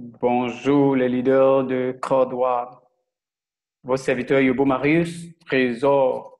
Bonjour les leaders de Croix-Droit. Votre serviteur Yobo Marius trésor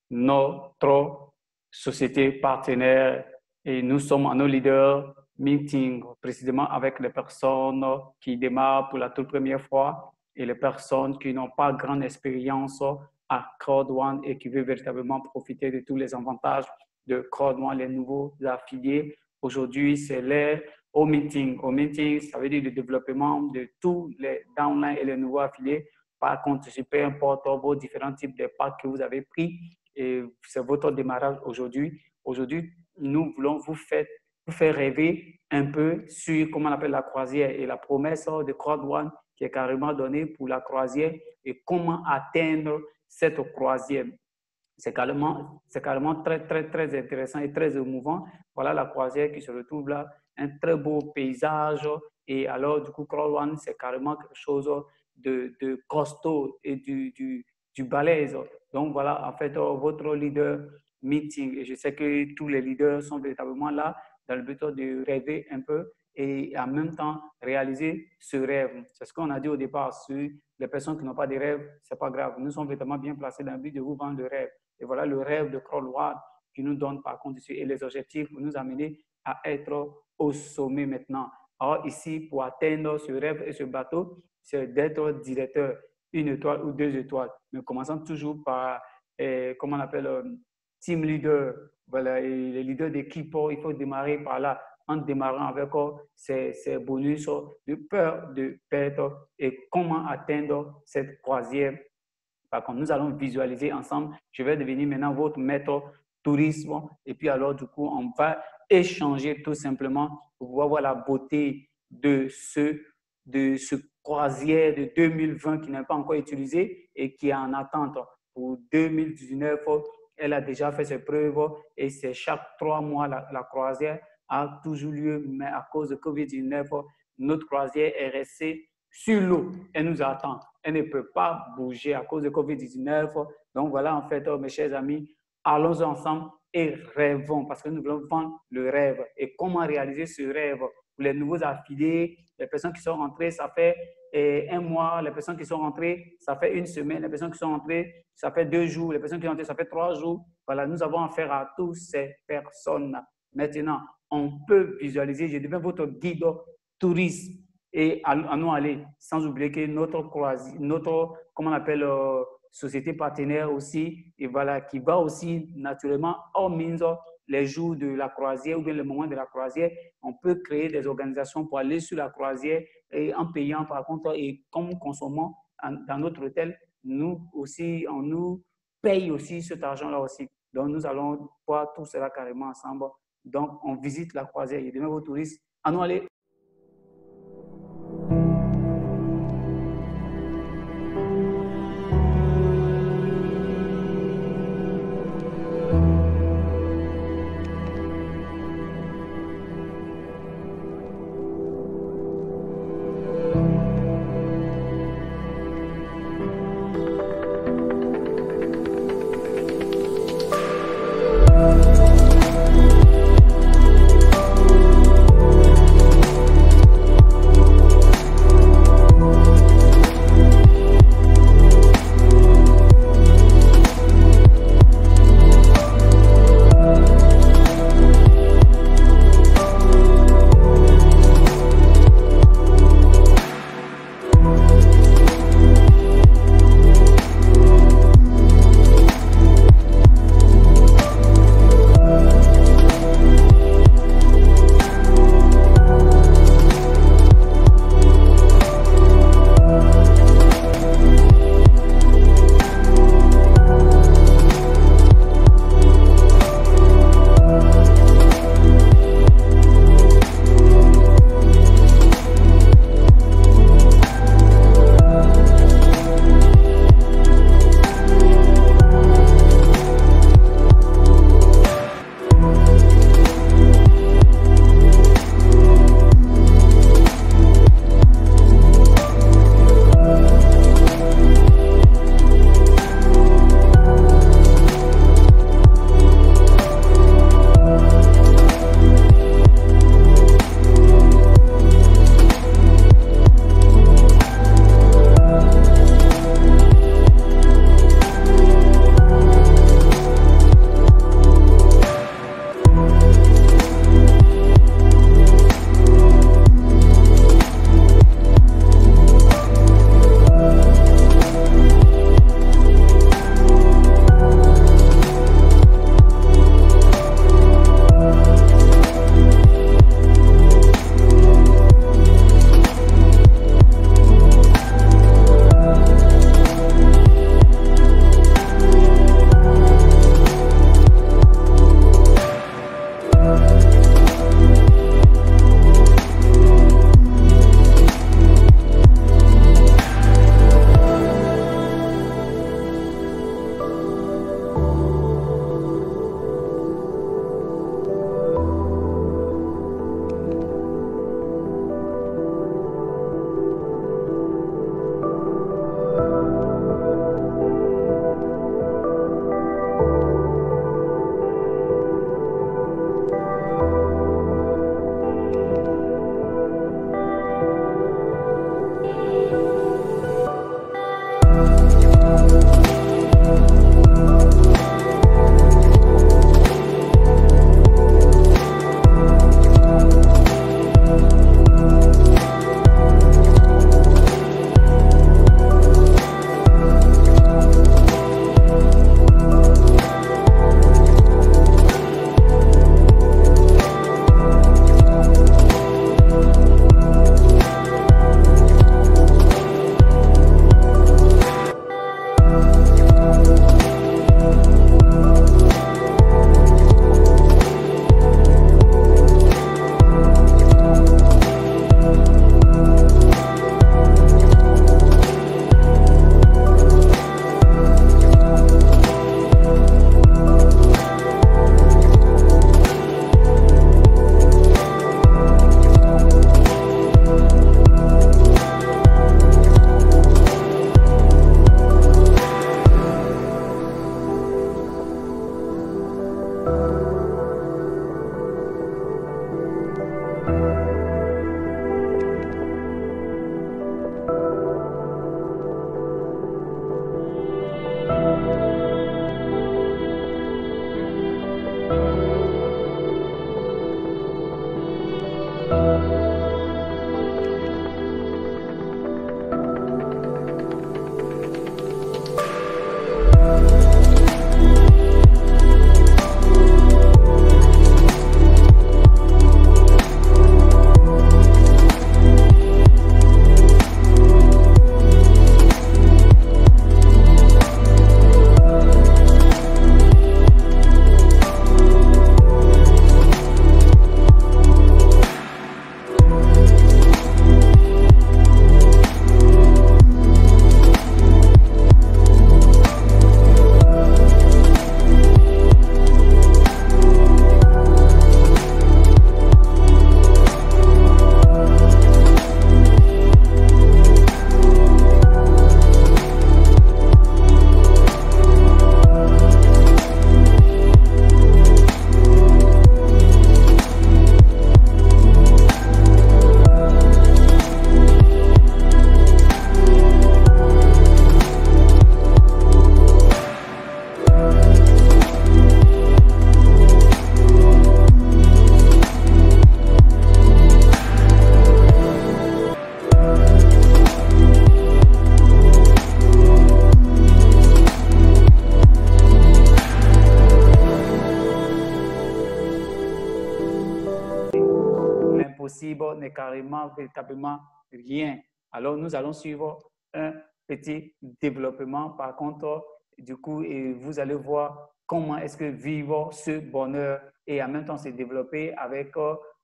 notre société partenaire et nous sommes à nos leaders meeting précisément avec les personnes qui démarrent pour la toute première fois et les personnes qui n'ont pas grande expérience à Croix-Droit et qui veulent véritablement profiter de tous les avantages de Croix-Droit, les nouveaux affiliés. Aujourd'hui, c'est l'heure au meeting. Au meeting, ça veut dire le développement de tous les downlines et les nouveaux affiliés. Par contre, peu importe vos différents types de packs que vous avez pris, et c'est votre démarrage aujourd'hui. Aujourd'hui, nous voulons vous faire rêver un peu sur comment on appelle la croisière et la promesse de Croix-Douane qui est carrément donnée pour la croisière et comment atteindre cette croisière. C'est carrément très, très, très intéressant et très émouvant. Voilà la croisière qui se retrouve là, un très beau paysage. Et alors, du coup, Croix-Douane, c'est carrément quelque chose de costaud et du balèze. Donc, voilà, en fait, votre leader meeting. Et je sais que tous les leaders sont véritablement là dans le but de rêver un peu et en même temps réaliser ce rêve. C'est ce qu'on a dit au départ sur les personnes qui n'ont pas de rêve, ce n'est pas grave. Nous sommes véritablement bien placés dans le but de vous vendre le rêve. Et voilà le rêve de Croix-Douane qui nous donne par contre et les objectifs pour nous amener à être au sommet maintenant. Alors ici, pour atteindre ce rêve et ce bateau, c'est d'être directeur, 1 étoile ou 2 étoiles. Mais commençons toujours par, comment on appelle, team leader. Voilà, et les leaders d'équipe, il faut démarrer par là, en démarrant avec ces bonus de peur de perdre et comment atteindre cette croisière. Par contre, nous allons visualiser ensemble. Je vais devenir maintenant votre maître tourisme. Et puis alors, du coup, on va échanger tout simplement pour voir la beauté de ce croisière de 2020 qui n'est pas encore utilisé et qui est en attente pour 2019. Elle a déjà fait ses preuves et c'est chaque 3 mois la croisière a toujours lieu, mais à cause de COVID-19, notre croisière est restée sur l'eau. Elle nous attend. Elle ne peut pas bouger à cause de COVID-19. Donc voilà, en fait, mes chers amis, allons ensemble et rêvons parce que nous voulons vendre le rêve. Et comment réaliser ce rêve? Pour les nouveaux affiliés, les personnes qui sont rentrées, ça fait 1 mois. Les personnes qui sont rentrées, ça fait 1 semaine. Les personnes qui sont rentrées, ça fait 2 jours. Les personnes qui sont rentrées, ça fait 3 jours. Voilà, nous avons affaire à toutes ces personnes. Maintenant, on peut visualiser, je deviens votre guide touriste et à nous aller, sans oublier que notre comment on appelle, société partenaire aussi, et voilà, qui va aussi naturellement, hormis les jours de la croisière ou bien le moment de la croisière, on peut créer des organisations pour aller sur la croisière et en payant par contre, et comme nous consommons dans notre hôtel, nous aussi, on nous paye aussi cet argent-là aussi. Donc, nous allons voir tout cela carrément ensemble. Donc, on visite la croisière. Et demain, vos touristes, à nous aller. fibre n'est carrément, véritablement rien. Alors, nous allons suivre un petit développement. Par contre, du coup, et vous allez voir comment est-ce que vivre ce bonheur et en même temps se développer avec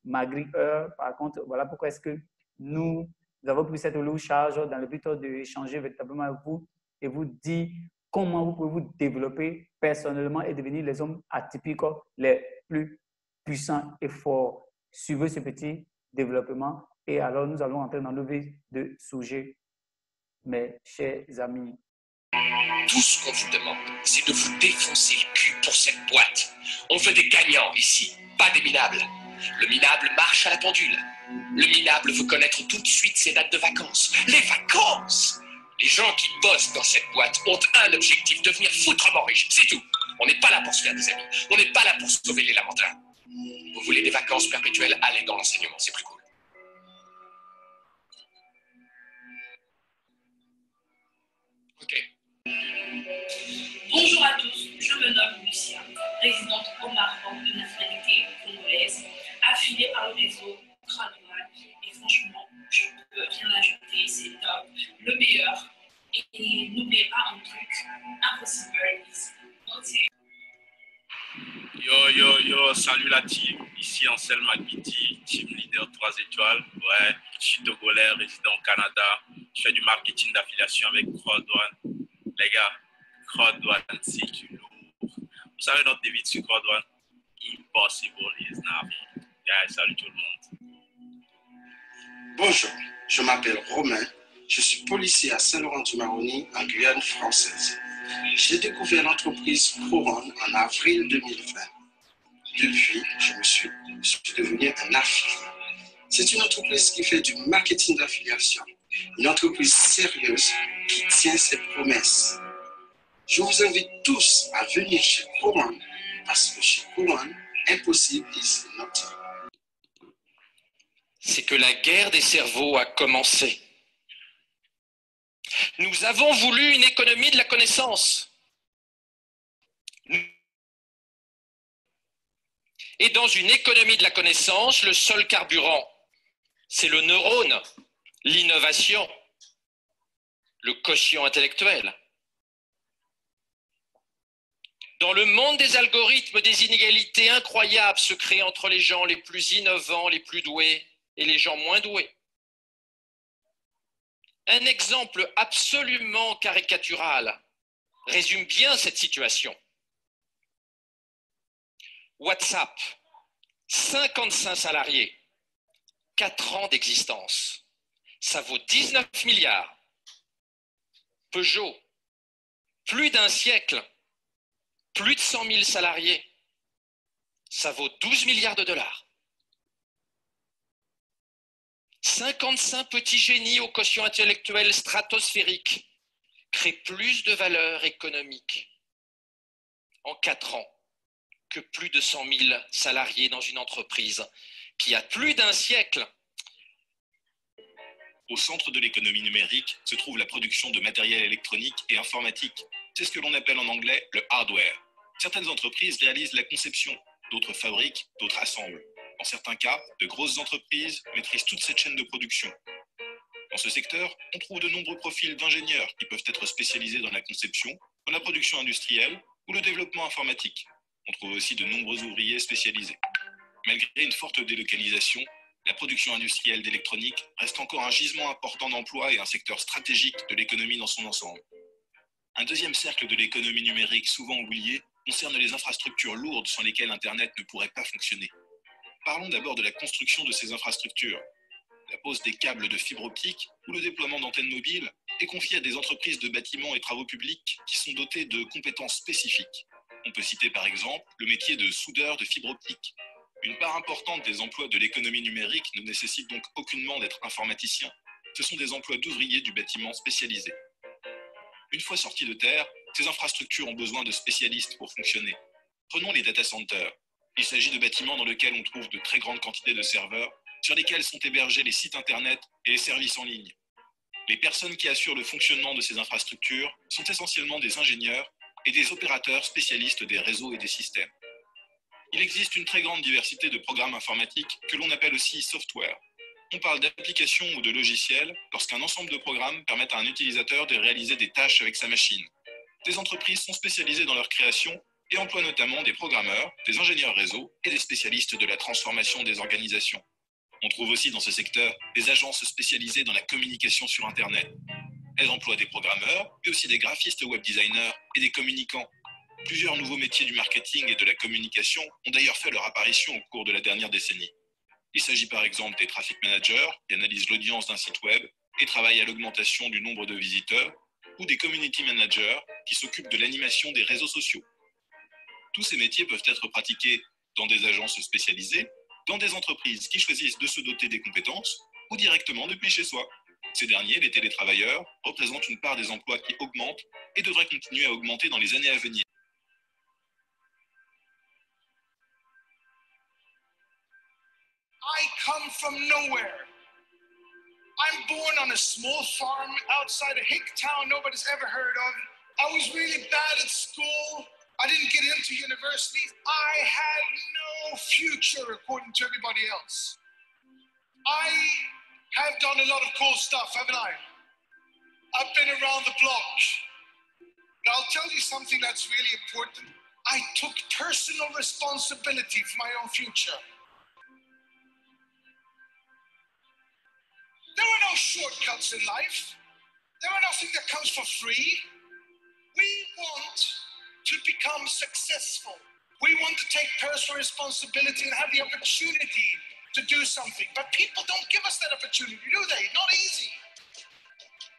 malgré heure. Par contre, voilà pourquoi est-ce que nous avons pris cette lourde charge dans le but d'échanger véritablement avec vous et vous dire comment vous pouvez vous développer personnellement et devenir les hommes atypiques les plus puissants et forts. Suivez ce petit développement et alors nous allons entrer dans le vif de sujet, mes chers amis. Tout ce qu'on vous demande, c'est de vous défoncer le cul pour cette boîte. On veut des gagnants ici, pas des minables. Le minable marche à la pendule. Le minable veut connaître tout de suite ses dates de vacances. Les vacances! Les gens qui bossent dans cette boîte ont un objectif, devenir foutrement riches, c'est tout. On n'est pas là pour se faire des amis. On n'est pas là pour sauver les lamentins. Vous voulez des vacances perpétuelles? Allez dans l'enseignement, c'est plus cool. Ok. Bonjour à tous, je me nomme Lucia, résidente au Maroc de nationalité congolaise, affiliée par le réseau Crowdwall. Et franchement, je ne peux rien ajouter, c'est top, le meilleur. Et n'oubliez pas un truc, impossible is possible. Yo, salut la team, ici Anselme Agbiti, team leader 3 étoiles. Ouais, je suis togolais, résident au Canada. Je fais du marketing d'affiliation avec CrowdOne. Les gars, CrowdOne, c'est du lourd. Vous savez notre devise sur CrowdOne? Impossible is nothing. Yeah, salut tout le monde. Bonjour, je m'appelle Romain. Je suis policier à Saint-Laurent-du-Maroni, en Guyane française. J'ai découvert l'entreprise ProRun en avril 2020. Depuis, je suis devenu un affilié. C'est une entreprise qui fait du marketing d'affiliation. Une entreprise sérieuse qui tient ses promesses. Je vous invite tous à venir chez ProRun parce que chez ProRun, impossible is nothing. C'est que la guerre des cerveaux a commencé. Nous avons voulu une économie de la connaissance. Et dans une économie de la connaissance, le seul carburant, c'est le neurone, l'innovation, le quotient intellectuel. Dans le monde des algorithmes, des inégalités incroyables se créent entre les gens les plus innovants, les plus doués et les gens moins doués. Un exemple absolument caricatural résume bien cette situation. WhatsApp, 55 salariés, 4 ans d'existence. Ça vaut 19 milliards. Peugeot, plus d'un siècle, plus de 100 000 salariés. Ça vaut 12 milliards de dollars. 55 petits génies au quotient intellectuel stratosphérique créent plus de valeur économique en 4 ans que plus de 100 000 salariés dans une entreprise qui a plus d'un siècle. Au centre de l'économie numérique se trouve la production de matériel électronique et informatique. C'est ce que l'on appelle en anglais le hardware. Certaines entreprises réalisent la conception, d'autres fabriquent, d'autres assemblent. Dans certains cas, de grosses entreprises maîtrisent toute cette chaîne de production. Dans ce secteur, on trouve de nombreux profils d'ingénieurs qui peuvent être spécialisés dans la conception, dans la production industrielle ou le développement informatique. On trouve aussi de nombreux ouvriers spécialisés. Malgré une forte délocalisation, la production industrielle d'électronique reste encore un gisement important d'emplois et un secteur stratégique de l'économie dans son ensemble. Un deuxième cercle de l'économie numérique souvent oublié concerne les infrastructures lourdes sans lesquelles Internet ne pourrait pas fonctionner. Parlons d'abord de la construction de ces infrastructures. La pose des câbles de fibre optique ou le déploiement d'antennes mobiles est confié à des entreprises de bâtiments et travaux publics qui sont dotées de compétences spécifiques. On peut citer par exemple le métier de soudeur de fibre optique. Une part importante des emplois de l'économie numérique ne nécessite donc aucunement d'être informaticien. Ce sont des emplois d'ouvriers du bâtiment spécialisés. Une fois sortis de terre, ces infrastructures ont besoin de spécialistes pour fonctionner. Prenons les data centers. Il s'agit de bâtiments dans lesquels on trouve de très grandes quantités de serveurs, sur lesquels sont hébergés les sites internet et les services en ligne. Les personnes qui assurent le fonctionnement de ces infrastructures sont essentiellement des ingénieurs et des opérateurs spécialistes des réseaux et des systèmes. Il existe une très grande diversité de programmes informatiques que l'on appelle aussi software. On parle d'application ou de logiciel lorsqu'un ensemble de programmes permettent à un utilisateur de réaliser des tâches avec sa machine. Des entreprises sont spécialisées dans leur création et emploient notamment des programmeurs, des ingénieurs réseau et des spécialistes de la transformation des organisations. On trouve aussi dans ce secteur des agences spécialisées dans la communication sur Internet. Elles emploient des programmeurs, mais aussi des graphistes web designers et des communicants. Plusieurs nouveaux métiers du marketing et de la communication ont d'ailleurs fait leur apparition au cours de la dernière décennie. Il s'agit par exemple des traffic managers qui analysent l'audience d'un site web et travaillent à l'augmentation du nombre de visiteurs, ou des community managers qui s'occupent de l'animation des réseaux sociaux. Tous ces métiers peuvent être pratiqués dans des agences spécialisées, dans des entreprises qui choisissent de se doter des compétences ou directement depuis chez soi. Ces derniers, les télétravailleurs, représentent une part des emplois qui augmente et devraient continuer à augmenter dans les années à venir. I come from nowhere. I'm born on a small farm outside a hick town nobody's ever heard of. I was really bad at school. I didn't get into university. I had no future according to everybody else. I have done a lot of cool stuff, haven't I? I've been around the block. But I'll tell you something that's really important. I took personal responsibility for my own future. There are no shortcuts in life. There are nothing that comes for free. We want to become successful. We want to take personal responsibility and have the opportunity to do something. But people don't give us that opportunity, do they? Not easy.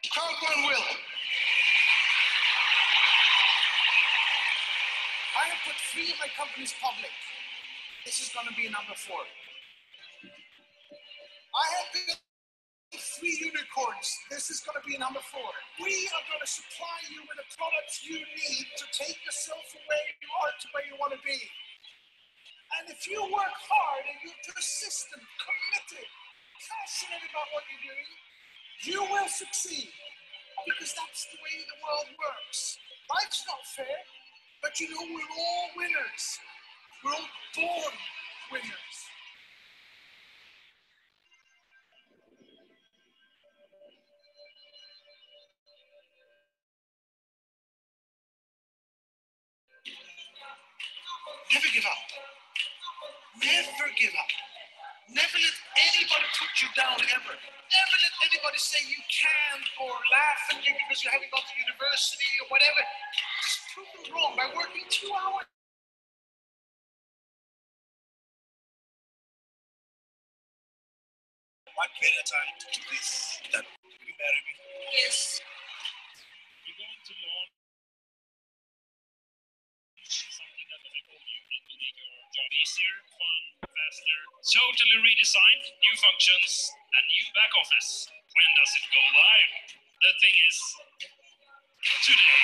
Crowd One will. I have put 3 of my companies public. This is going to be number 4. I have built 3 unicorns. This is going to be number 4. We are going to supply you with the products you need to take yourself from where you are to where you want to be. And if you work hard and you're persistent, committed, passionate about what you're doing, you will succeed. Because that's the way the world works. Life's not fair, but you know we're all winners. We're all born winners. Never give up. Never give up. Never let anybody put you down, ever. Never let anybody say you can't or laugh at you because you haven't gone to university or whatever. Just prove them wrong by working 2 hours. What better time to do this than you marry me? Yes. We're going to launch something that I told you. It will make your job easier, fun, faster. Totally redesigned, new functions, and new back office. When does it go live? The thing is, today.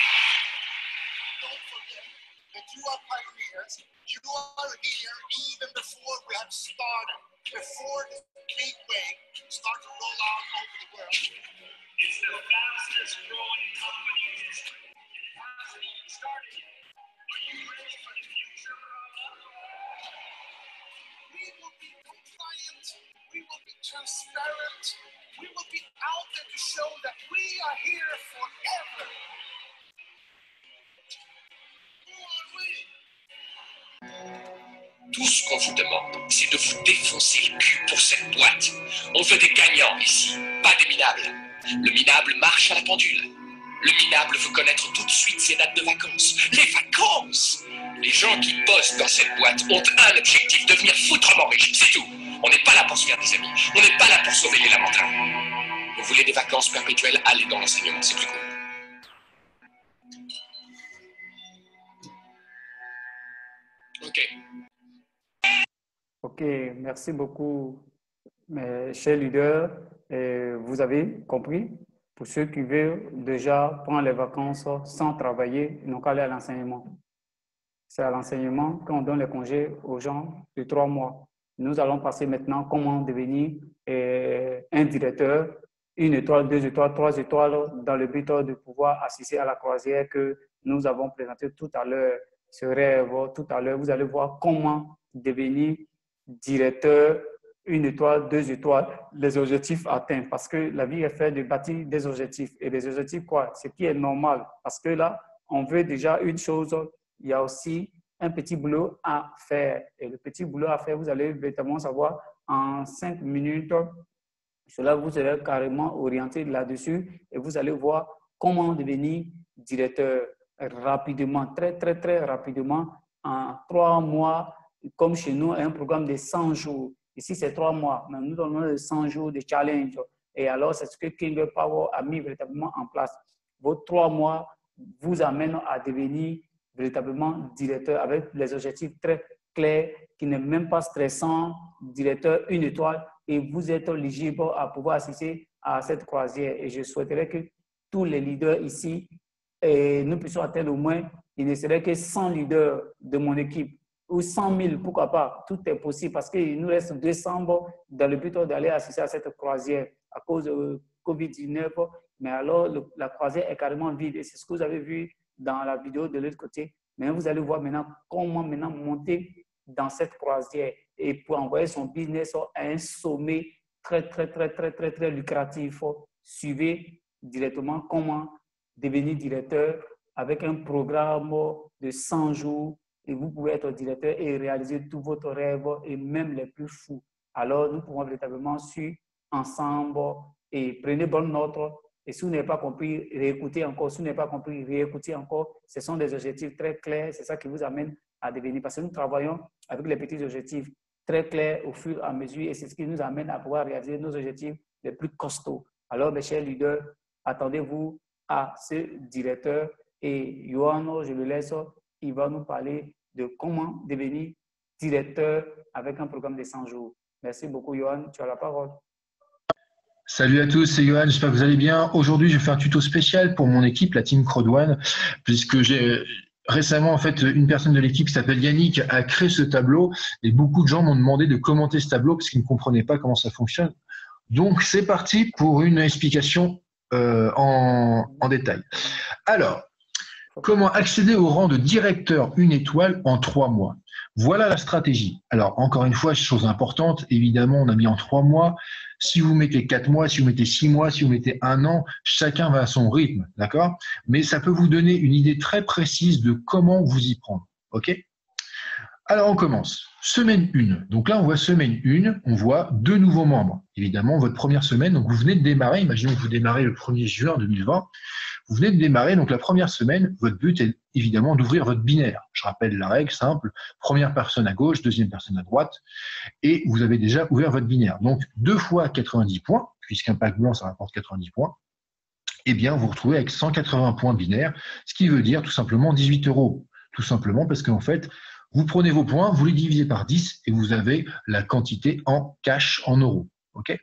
Don't forget that you are pioneers. You are here even before we have started. Before the gateway start to roll out over the world. It's the fastest growing company in history. And it hasn't even started yet. Are you ready for the future, Bravo? We will be compliant. We will be transparent. We will be out there to show that we are here forever. Who are we? Tout ce qu'on vous demande, c'est de vous défoncer le cul pour cette boîte. On veut des gagnants ici, pas des minables. Le minable marche à la pendule. Le minable veut connaître tout de suite ses dates de vacances. Les vacances! Les gens qui bossent dans cette boîte ont un objectif, devenir foutrement riches, c'est tout. On n'est pas là pour se faire des amis. On n'est pas là pour sauver les lamentins. Vous voulez des vacances perpétuelles? Allez dans l'enseignement, c'est plus cool. Ok. Ok, merci beaucoup, mes chers leaders. Et vous avez compris, pour ceux qui veulent déjà prendre les vacances sans travailler, ils n'ont qu'à aller à l'enseignement. C'est à l'enseignement qu'on donne les congés aux gens de 3 mois. Nous allons passer maintenant comment devenir un directeur, 1 étoile, 2 étoiles, 3 étoiles, dans le but de pouvoir assister à la croisière que nous avons présentée tout à l'heure. Ce rêve, tout à l'heure, vous allez voir comment devenir directeur 1 étoile, 2 étoiles, les objectifs atteints. Parce que la vie est faite de bâtir des objectifs. Et les objectifs, quoi? Ce qui est normal. Parce que là, on veut déjà une chose, il y a aussi un petit boulot à faire. Et le petit boulot à faire, vous allez véritablement savoir en 5 minutes. Cela vous serez carrément orienté là-dessus et vous allez voir comment devenir directeur rapidement, très, très, très rapidement, en 3 mois, comme chez nous, un programme de 100 jours. Ici, c'est 3 mois, mais nous donnons 100 jours de challenge. Et alors, c'est ce que King Power a mis véritablement en place. Vos 3 mois vous amènent à devenir véritablement directeur avec les objectifs très clairs, qui n'est même pas stressant, directeur 1 étoile, et vous êtes éligible à pouvoir assister à cette croisière. Et je souhaiterais que tous les leaders ici, nous puissions atteindre au moins, il ne serait que 100 leaders de mon équipe, ou 100 000, pourquoi pas, tout est possible, parce qu'il nous reste 200 dans le but d'aller assister à cette croisière à cause de Covid-19, mais alors la croisière est carrément vide, et c'est ce que vous avez vu dans la vidéo de l'autre côté. Maintenant, vous allez voir maintenant comment maintenant monter dans cette croisière et pour envoyer son business à un sommet très, très, très, très, très, très lucratif. Suivez directement comment devenir directeur avec un programme de 100 jours et vous pouvez être directeur et réaliser tous vos rêves et même les plus fous. Alors, nous pouvons véritablement suivre ensemble et prenez bonne note. Et si vous n'avez pas compris, réécoutez encore. Si vous n'avez pas compris, réécoutez encore. Ce sont des objectifs très clairs. C'est ça qui vous amène à devenir. Parce que nous travaillons avec les petits objectifs très clairs au fur et à mesure. Et c'est ce qui nous amène à pouvoir réaliser nos objectifs les plus costauds. Alors, mes chers leaders, attendez-vous à ce directeur. Et Yohan, je le laisse, il va nous parler de comment devenir directeur avec un programme de 100 jours. Merci beaucoup, Yohan. Tu as la parole. Salut à tous, c'est Yohan, j'espère que vous allez bien. Aujourd'hui, je vais faire un tuto spécial pour mon équipe, la team CrowdOne, puisque j'ai récemment, en fait, une personne de l'équipe qui s'appelle Yannick a créé ce tableau et beaucoup de gens m'ont demandé de commenter ce tableau parce qu'ils ne comprenaient pas comment ça fonctionne. Donc, c'est parti pour une explication en détail. Alors, comment accéder au rang de directeur 1 étoile en 3 mois? Voilà la stratégie. Alors, encore une fois, chose importante, évidemment, on a mis en 3 mois. Si vous mettez 4 mois, si vous mettez 6 mois, si vous mettez 1 an, chacun va à son rythme, d'accord? Mais ça peut vous donner une idée très précise de comment vous y prendre, ok? Alors, on commence. Semaine 1. Donc là, on voit semaine 1, on voit 2 nouveaux membres. Évidemment, votre première semaine, donc vous venez de démarrer, imaginons que vous démarrez le 1er juin 2020. Vous venez de démarrer, donc la première semaine, votre but est évidemment d'ouvrir votre binaire. Je rappelle la règle simple, première personne à gauche, deuxième personne à droite, et vous avez déjà ouvert votre binaire. Donc 2 fois 90 points, puisqu'un pack blanc, ça rapporte 90 points, eh bien, vous vous retrouvez avec 180 points binaires, ce qui veut dire tout simplement 18 €. Tout simplement parce qu'en fait, vous prenez vos points, vous les divisez par 10 et vous avez la quantité en cash, en euros. Ok ?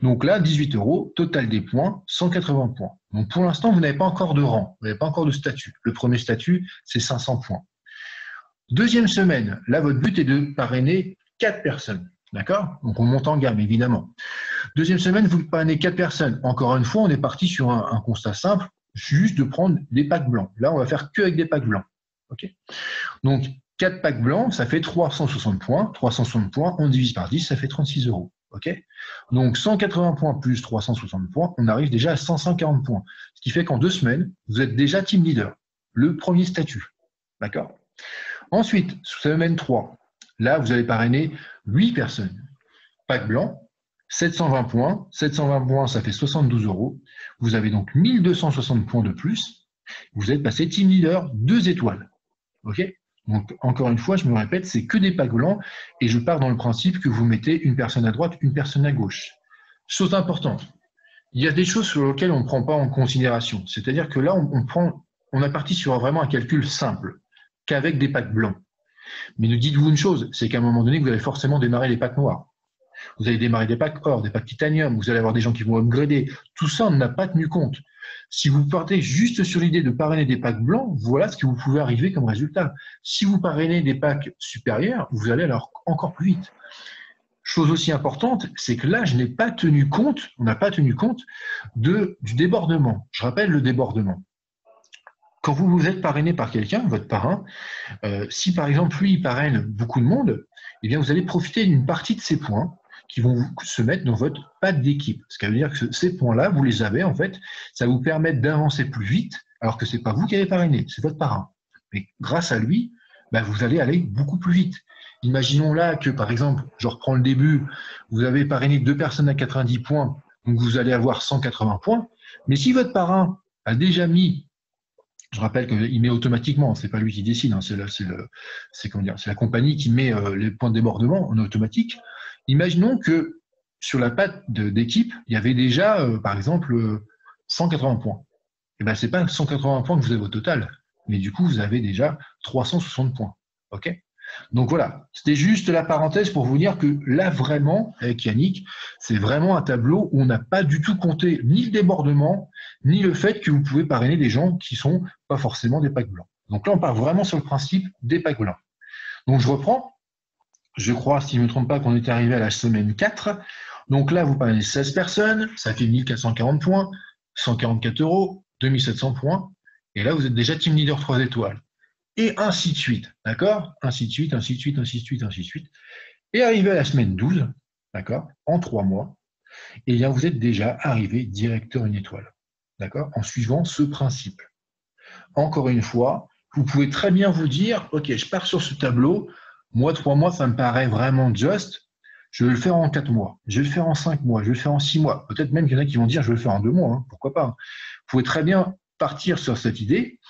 Donc là, 18 €, total des points, 180 points. Donc pour l'instant, vous n'avez pas encore de rang, vous n'avez pas encore de statut. Le premier statut, c'est 500 points. Deuxième semaine, là, votre but est de parrainer 4 personnes. D'accord? Donc on monte en gamme, évidemment. Deuxième semaine, vous parrainez 4 personnes. Encore une fois, on est parti sur un constat simple, juste de prendre des packs blancs. Là, on va faire que avec des packs blancs. Ok? Donc 4 packs blancs, ça fait 360 points. 360 points, on divise par 10, ça fait 36 €. Okay, donc 180 points plus 360 points, on arrive déjà à 540 points. Ce qui fait qu'en 2 semaines, vous êtes déjà team leader. Le premier statut. D'accord? Ensuite, semaine 3, là, vous allez parrainer 8 personnes. Pack blanc, 720 points. 720 points, ça fait 72 €. Vous avez donc 1260 points de plus. Vous êtes passé team leader 2 étoiles. OK? Donc, encore une fois, je me répète, c'est que des packs blancs et je pars dans le principe que vous mettez une personne à droite, une personne à gauche. Chose importante, il y a des choses sur lesquelles on ne prend pas en considération. C'est-à-dire que là, on a parti sur vraiment un calcul simple, qu'avec des packs blancs. Mais ne dites-vous une chose, c'est qu'à un moment donné, vous allez forcément démarrer les packs noirs. Vous allez démarrer des packs or, des packs titanium, vous allez avoir des gens qui vont upgrader. Tout ça, on n'a pas tenu compte. Si vous partez juste sur l'idée de parrainer des packs blancs, voilà ce que vous pouvez arriver comme résultat. Si vous parrainez des packs supérieurs, vous allez alors encore plus vite. Chose aussi importante, c'est que là, je n'ai pas tenu compte, on n'a pas tenu compte du débordement. Je rappelle le débordement. Quand vous vous êtes parrainé par quelqu'un, votre parrain, si par exemple lui, il parraine beaucoup de monde, eh bien vous allez profiter d'une partie de ses points qui vont se mettre dans votre pack d'équipe. Ce qui veut dire que ces points-là, vous les avez en fait, ça vous permet d'avancer plus vite, alors que ce n'est pas vous qui avez parrainé, c'est votre parrain. Mais grâce à lui, vous allez aller beaucoup plus vite. Imaginons là que, par exemple, je reprends le début, vous avez parrainé 2 personnes à 90 points, donc vous allez avoir 180 points. Mais si votre parrain a déjà mis, je rappelle qu'il met automatiquement, c'est pas lui qui décide, hein, c'est la compagnie qui met les points de débordement en automatique. Imaginons que sur la patte d'équipe, il y avait déjà, par exemple, 180 points. Et ben, c'est pas 180 points que vous avez au total, mais du coup, vous avez déjà 360 points. OK ? Donc voilà, c'était juste la parenthèse pour vous dire que là, vraiment, avec Yannick, c'est vraiment un tableau où on n'a pas du tout compté ni le débordement, ni le fait que vous pouvez parrainer des gens qui ne sont pas forcément des packs blancs. Donc là, on part vraiment sur le principe des packs blancs. Donc je reprends. Je crois, si je ne me trompe pas, qu'on était arrivé à la semaine 4. Donc là, vous parrainez 16 personnes, ça fait 1440 points, 144 €, 2700 points. Et là, vous êtes déjà team leader 3 étoiles. Et ainsi de suite, d'accord ? Ainsi de suite, ainsi de suite, ainsi de suite, ainsi de suite. Et arrivé à la semaine 12, d'accord ? En 3 mois, et bien vous êtes déjà arrivé directeur 1 étoile, d'accord ? En suivant ce principe. Encore une fois, vous pouvez très bien vous dire, OK, je pars sur ce tableau, moi, 3 mois, ça me paraît vraiment juste, je vais le faire en 4 mois, je vais le faire en 5 mois, je vais le faire en 6 mois. Peut-être même qu'il y en a qui vont dire, je vais le faire en 2 mois, hein, pourquoi pas. Vous pouvez très bien partir sur cette idée.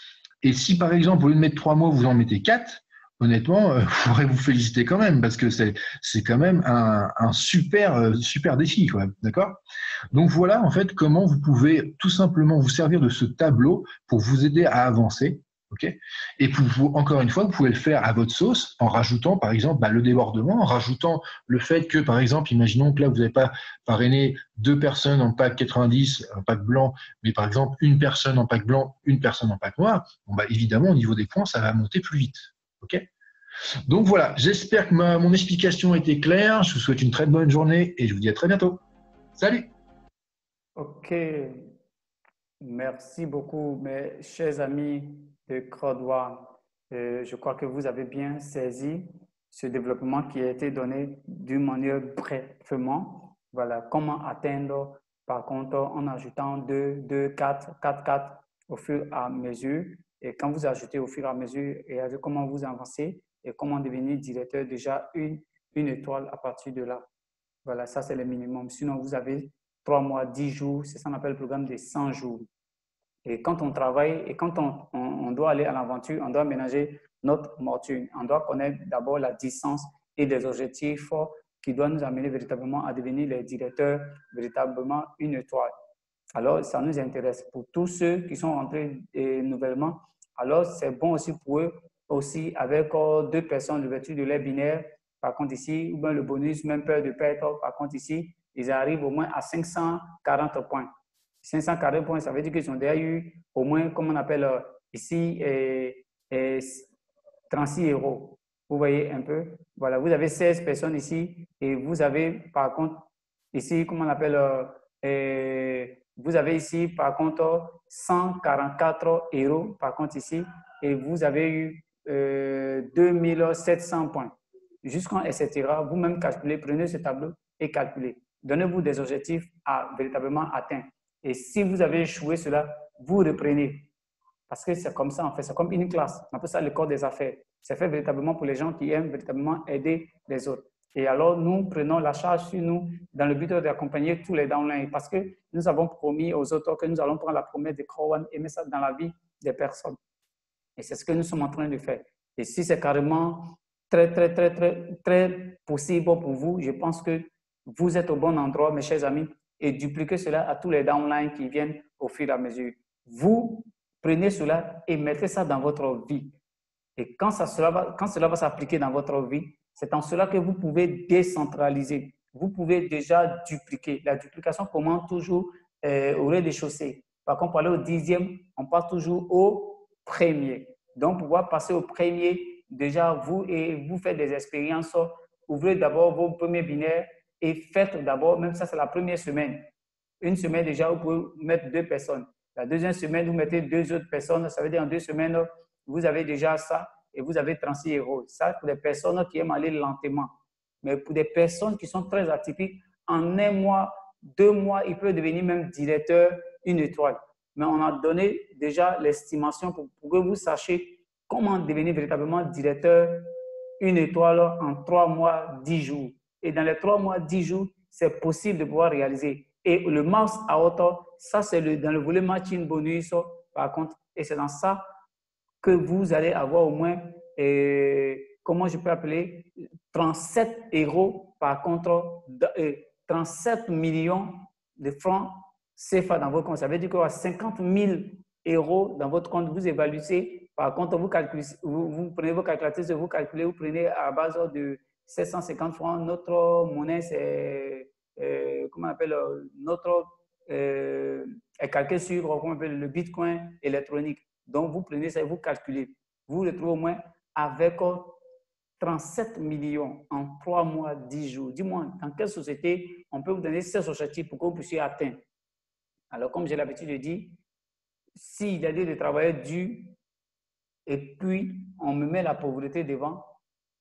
Et si, par exemple, au lieu de mettre 3 mois, vous en mettez 4, honnêtement, je pourrais vous féliciter quand même, parce que c'est quand même un super défi, quoi. D'accord ? Donc voilà, en fait, comment vous pouvez tout simplement vous servir de ce tableau pour vous aider à avancer. Okay ? Et encore une fois, vous pouvez le faire à votre sauce en rajoutant, par exemple, le débordement, en rajoutant le fait que, par exemple, imaginons que là, vous n'avez pas parrainé 2 personnes en pack 90, en pack blanc, mais par exemple, 1 personne en pack blanc, 1 personne en pack noir. Bon, évidemment, au niveau des points, ça va monter plus vite. Okay ? Donc voilà, j'espère que mon explication était claire. Je vous souhaite une très bonne journée et je vous dis à très bientôt. Salut! OK. Merci beaucoup, mes chers amis de CROD1. Je crois que vous avez bien saisi ce développement qui a été donné d'une manière brièvement. Voilà, comment atteindre, par contre, en ajoutant 2, 2, 4, 4, 4 au fur et à mesure. Et quand vous ajoutez au fur et à mesure, et comment vous avancez et comment devenir directeur déjà une étoile à partir de là. Voilà, ça c'est le minimum. Sinon, vous avez 3 mois, 10 jours, c'est ça qu'on appelle le programme des 100 jours. Et quand on travaille et quand on doit aller à l'aventure, on doit ménager notre fortune. On doit connaître d'abord la distance et des objectifs qui doivent nous amener véritablement à devenir les directeurs, véritablement 1 étoile. Alors, ça nous intéresse. Pour tous ceux qui sont entrés nouvellement, alors c'est bon aussi pour eux, aussi avec 2 personnes, l'ouverture de l'air binaire, par contre ici, ou bien le bonus, même peur de perdre, par contre ici, ils arrivent au moins à 540 points. 540 points, ça veut dire qu'ils ont déjà eu au moins, comme on appelle ici, 36 €. Vous voyez un peu? Voilà, vous avez 16 personnes ici et vous avez par contre ici, comment on appelle, vous avez ici par contre 144 € par contre ici et vous avez eu 2700 points. Jusqu'en etc. Vous-même calculez, prenez ce tableau et calculez. Donnez-vous des objectifs à véritablement atteindre. Et si vous avez échoué cela, vous reprenez. Parce que c'est comme ça, en fait. C'est comme une classe. On appelle ça le corps des affaires. C'est fait véritablement pour les gens qui aiment véritablement aider les autres. Et alors, nous prenons la charge sur nous dans le but d'accompagner tous les downlines. Parce que nous avons promis aux autres que nous allons prendre la promesse de CROD1 et mettre ça dans la vie des personnes. Et c'est ce que nous sommes en train de faire. Et si c'est carrément très possible pour vous, je pense que vous êtes au bon endroit, mes chers amis, et dupliquez cela à tous les downlines qui viennent au fur et à mesure. Vous prenez cela et mettez ça dans votre vie. Et quand cela va s'appliquer dans votre vie, c'est en cela que vous pouvez décentraliser. Vous pouvez déjà dupliquer. La duplication commence toujours au rez-de-chaussée. Par contre, pour aller au 10e, on passe toujours au premier. Donc, pour pouvoir passer au premier, déjà, vous faites des expériences. Ouvrez d'abord vos premiers binaires et faites d'abord, même ça, c'est la première semaine. Une semaine déjà, vous pouvez mettre 2 personnes. La deuxième semaine, vous mettez 2 autres personnes. Ça veut dire en 2 semaines, vous avez déjà ça et vous avez 36 €. Ça, pour les personnes qui aiment aller lentement. Mais pour des personnes qui sont très atypiques, en 1 mois, 2 mois, ils peuvent devenir même directeur 1 étoile. Mais on a donné déjà l'estimation pour que vous sachiez comment devenir véritablement directeur 1 étoile en 3 mois, 10 jours. Et dans les 3 mois, 10 jours, c'est possible de pouvoir réaliser. Et le Mars Out, ça c'est dans le volet matching bonus, par contre, et c'est dans ça que vous allez avoir au moins, comment je peux appeler, 37 euros, par contre, 37 millions de francs CFA dans votre compte. Ça veut dire qu'il y aura 50 000 euros dans votre compte. Vous évaluez, par contre, vous prenez vos calculatrices, vous calculez, vous prenez à base de 750 francs. Notre monnaie, c'est, comment on appelle, notre est calculé sur comment on appelle, le Bitcoin électronique. Donc, vous prenez ça et vous calculez. Vous le trouvez au moins avec 37 millions en 3 mois, 10 jours. Dis-moi, dans quelle société on peut vous donner ces objectifs pour que vous puissiez atteindre? Alors, comme j'ai l'habitude de dire, s'il y a des travailleurs durs et puis on me met la pauvreté devant,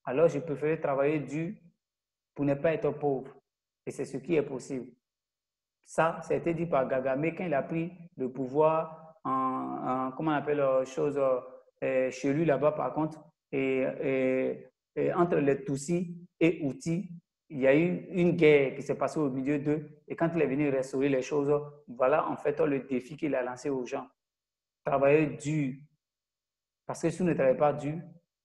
alors je préfère travailler dur pour ne pas être pauvre. Et c'est ce qui est possible. Ça a été dit par Kagame quand il a pris le pouvoir comment on appelle chose chez lui là-bas, par contre, et entre les Tutsis et Hutus, il y a eu une guerre qui s'est passée au milieu d'eux. Et quand il est venu restaurer les choses, voilà en fait le défi qu'il a lancé aux gens. Travailler dur. Parce que si vous ne travaillez pas dur,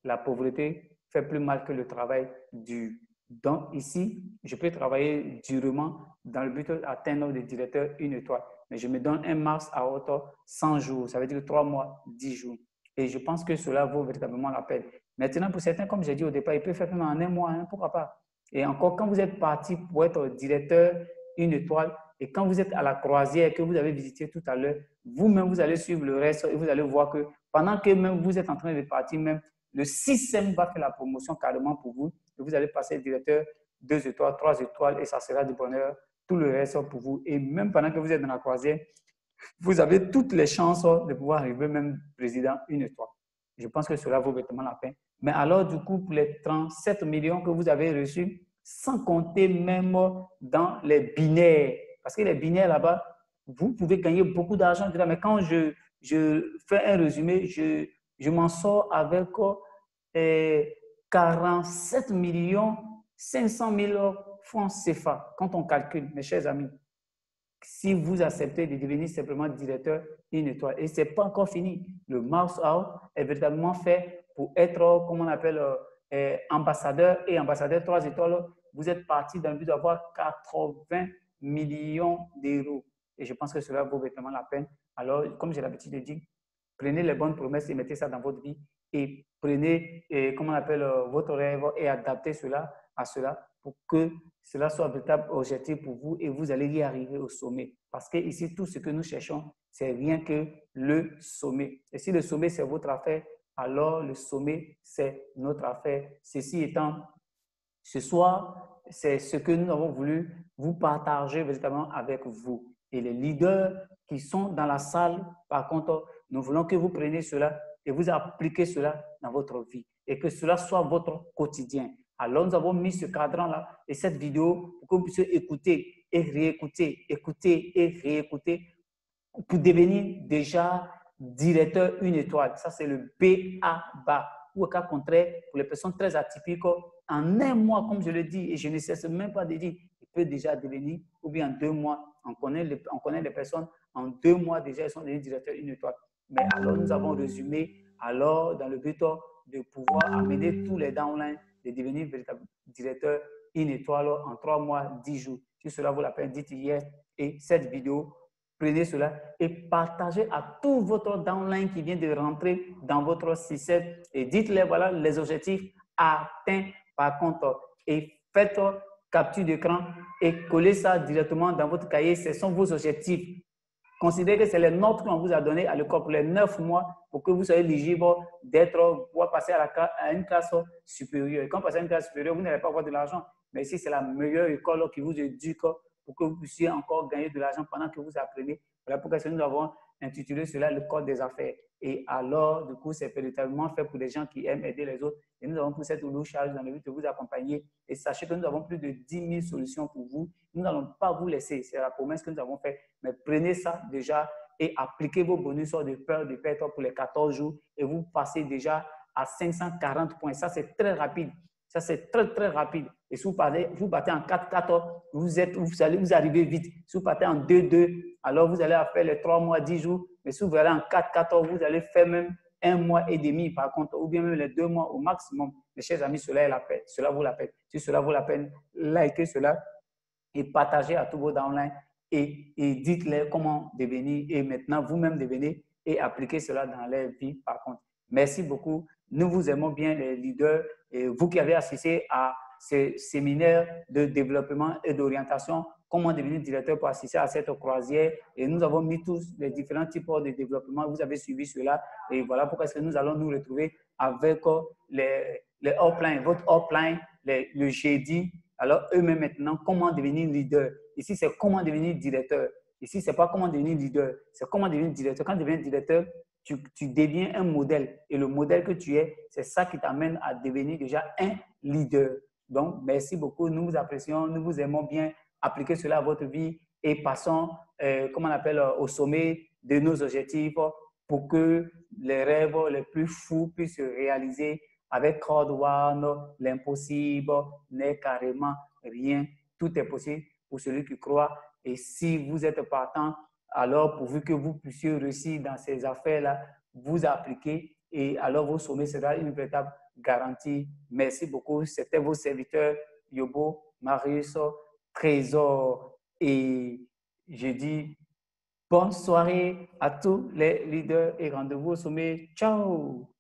la pauvreté fait plus mal que le travail dur. Donc ici, je peux travailler durement dans le but d'atteindre le directeur 1 étoile. Mais je me donne un Mars à hauteur 100 jours. Ça veut dire 3 mois, 10 jours. Et je pense que cela vaut véritablement la peine. Maintenant, pour certains, comme j'ai dit au départ, ils peuvent faire même en 1 mois, hein, pourquoi pas. Et encore, quand vous êtes parti pour être directeur 1 étoile, et quand vous êtes à la croisière que vous avez visité tout à l'heure, vous-même, vous allez suivre le reste et vous allez voir que pendant que même vous êtes en train de partir, même le système va faire la promotion carrément pour vous. Et vous allez passer directeur 2 étoiles, 3 étoiles et ça sera du bonheur. Tout le reste pour vous. Et même pendant que vous êtes dans la croisière, vous avez toutes les chances de pouvoir arriver même président 1 étoile. Je pense que cela vaut vraiment la peine. Mais alors, du coup, pour les 37 millions que vous avez reçus, sans compter même dans les binaires, parce que les binaires là-bas, vous pouvez gagner beaucoup d'argent. Mais quand je fais un résumé, je m'en sors avec 47 millions 500 000 francs CFA, quand on calcule, mes chers amis. Si vous acceptez de devenir simplement directeur 1 étoile. Et ce n'est pas encore fini. Le Mars Out est véritablement fait pour être, comme on appelle, ambassadeur et ambassadeur 3 étoiles. Vous êtes parti dans le but d'avoir 80 millions d'euros. Et je pense que cela vaut véritablement la peine. Alors, comme j'ai l'habitude de dire, prenez les bonnes promesses et mettez ça dans votre vie. Et prenez, comment on appelle, votre rêve et adaptez cela à cela pour que cela soit un véritable objectif pour vous et vous allez y arriver au sommet. Parce que ici, tout ce que nous cherchons, c'est rien que le sommet. Et si le sommet, c'est votre affaire, alors le sommet, c'est notre affaire. Ceci étant, ce soir, c'est ce que nous avons voulu vous partager véritablement avec vous. Et les leaders qui sont dans la salle, par contre, nous voulons que vous preniez cela et vous appliquez cela dans votre vie et que cela soit votre quotidien. Alors, nous avons mis ce cadran-là et cette vidéo pour que vous puissiez écouter et réécouter, écouter et réécouter pour devenir déjà directeur 1 étoile. Ça, c'est le BABA. Ou au cas contraire, pour les personnes très atypiques, en 1 mois, comme je le dis, et je ne cesse même pas de dire, il peut déjà devenir, ou bien en 2 mois. On connaît les personnes, en 2 mois déjà, elles sont devenues directeurs 1 étoile. Mais alors, nous avons résumé, alors, dans le but de pouvoir amener tous les downlines de devenir véritable directeur 1 étoile en 3 mois, 10 jours. Si cela vaut la peine, dites hier et cette vidéo, prenez cela et partagez à tout votre downline qui vient de rentrer dans votre système et dites-les, voilà les objectifs atteints par contre et faites capture d'écran et collez ça directement dans votre cahier. Ce sont vos objectifs. Considérez que c'est les notes qu'on vous a données à l'école pour les 9 mois pour que vous soyez éligible pour passer à une classe supérieure. Et quand vous passez à une classe supérieure, vous n'allez pas avoir de l'argent. Mais ici, c'est la meilleure école qui vous éduque pour que vous puissiez encore gagner de l'argent pendant que vous apprenez. Voilà pourquoi nous avons intitulé cela le code des affaires. Et alors, du coup, c'est véritablement fait pour les gens qui aiment aider les autres. Et nous avons pris cette lourde charge dans le but de vous accompagner. Et sachez que nous avons plus de 10 000 solutions pour vous. Nous n'allons pas vous laisser. C'est la promesse que nous avons faite. Mais prenez ça déjà et appliquez vos bonus de peur de perte pour les 14 jours. Et vous passez déjà à 540 points. Ça, c'est très rapide. Ça, c'est très, très rapide. Et si vous battez en 4-4, vous arrivez vite. Si vous partez en 2-2, alors vous allez faire les 3 mois, 10 jours. Mais si vous allez en 4-14, vous allez faire même 1 mois et demi, par contre, ou bien même les 2 mois au maximum. Mes chers amis, cela vaut la peine. Si cela vaut la peine, likez cela et partagez à tous vos downlines et dites-leur comment devenir et maintenant vous-même devenez et appliquez cela dans leur vie, par contre. Merci beaucoup. Nous vous aimons bien, les leaders. Et vous qui avez assisté à ce séminaire de développement et d'orientation, comment devenir directeur pour assister à cette croisière. Et nous avons mis tous les différents types de développement. Vous avez suivi cela. Et voilà pourquoi est-ce que nous allons nous retrouver avec les uplines, votre upline, le jeudi. Alors, eux-mêmes maintenant, comment devenir leader. Ici, c'est comment devenir directeur. Ici, ce n'est pas comment devenir leader, c'est comment devenir directeur. Quand tu deviens directeur, tu deviens un modèle. Et le modèle que tu es, c'est ça qui t'amène à devenir déjà un leader. Donc, merci beaucoup. Nous vous apprécions, nous vous aimons bien. Appliquez cela à votre vie et passons, au sommet de nos objectifs pour que les rêves les plus fous puissent se réaliser. Avec Code One, l'impossible n'est carrément rien. Tout est possible pour celui qui croit. Et si vous êtes partant, alors pourvu que vous puissiez réussir dans ces affaires-là, vous appliquez et alors vos sommets sera une véritable garantie. Merci beaucoup. C'était vos serviteurs Yobo, Marius, Trésor et je dis bonne soirée à tous les leaders et rendez-vous au sommet. Ciao!